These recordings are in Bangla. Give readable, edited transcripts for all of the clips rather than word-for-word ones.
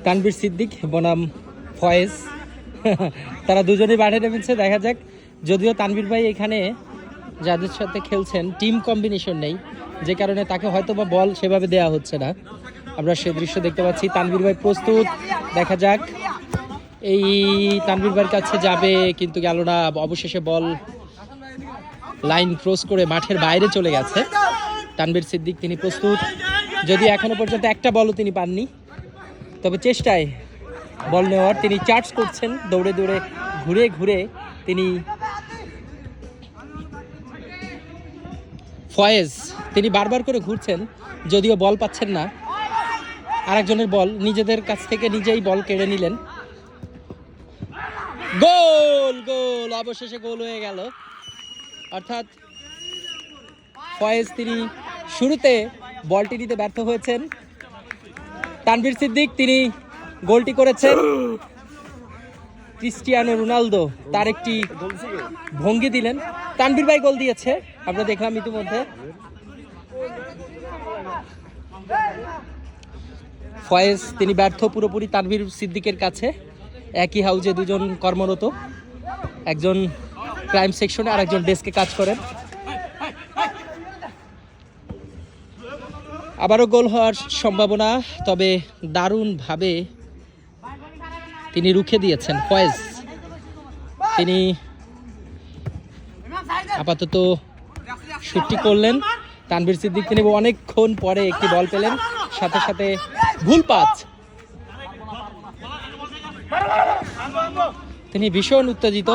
তানভীর সিদ্দিক বনাম ফয়েজ, তারা দুজনেই মাঠে নেমেছে। দেখা যাক, যদিও তানভীর ভাই এখানে যাদের সাথে খেলছেন টিম কম্বিনেশন নেই, যে কারণে তাকে হয়তো বা বল সেভাবে দেওয়া হচ্ছে না। আমরা সে দৃশ্য দেখতে পাচ্ছি। তানভীর ভাই প্রস্তুত, দেখা যাক এই তানভীর ভাইয়ের কাছে যাবে কিন্তু গেল না। অবশেষে বল লাইন ক্রস করে মাঠের বাইরে চলে গেছে। তানভীর সিদ্দিক তিনি প্রস্তুত, যদি এখনো পর্যন্ত একটা বলও তিনি পাননি, তবে চেষ্টায় বল নেওয়ার তিনি চার্জ করছেন, দৌড়ে দৌড়ে ঘুরে ঘুরে তিনি। ফয়েজ তিনি বারবার করে ঘুরছেন, যদিও বল পাচ্ছেন না। আরেকজনের বল নিজেদের কাছ থেকে নিজেই বল কেড়ে নিলেন। গোল, গোল, অবশেষে গোল হয়ে গেল। অর্থাৎ ফয়েজ তিনি শুরুতে বলটি নিতে ব্যর্থ হয়েছেন। তানভীর সিদ্দিক তিনি গোলটি করেছেন। ক্রিস্টিয়ানো রোনালদো তার একটি ভঙ্গি দিলেন, তানভীর ভাই গোল দিয়েছে, আমরা দেখলাম ইতিমধ্যে। ফয়েজ তিনি ব্যর্থ পুরোপুরি তানভীর সিদ্দিকের কাছে। একই হাউজে দুজন কর্মরত, একজন ক্রাইম সেকশনে আর একজন ডেস্কে কাজ করেন। আবারও গোল হওয়ার সম্ভাবনা, তবে দারুণভাবে তিনি রুখে দিয়েছেন ফয়েজ। তিনি আপাতত শুটটি করলেন। তানভীর সিদ্দিক তিনি অনেকক্ষণ পরে একটি বল পেলেন, সাথে সাথে ভুল পাস। তিনি ভীষণ উত্তেজিত।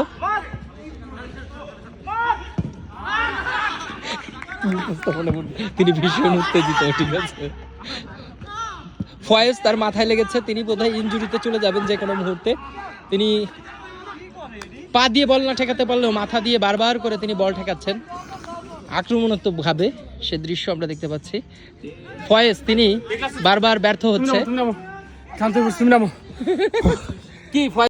তিনি ভীষণ উত্তেজিত, ঠিক আছে। ফয়েজ তার মাথায় লেগেছে, তিনি বোধহয় ইনজুরিতে চলে যাবেন যে কোনো মুহূর্তে। তিনি পা দিয়ে বল না ঠেকাতে পারলেও মাথা দিয়ে বারবার করে তিনি বল ঠেকাচ্ছেন আক্রমণাত্মক ভাবে, সে দৃশ্য আমরা দেখতে পাচ্ছি। ফয়েজ তিনি বারবার ব্যর্থ হচ্ছে। কি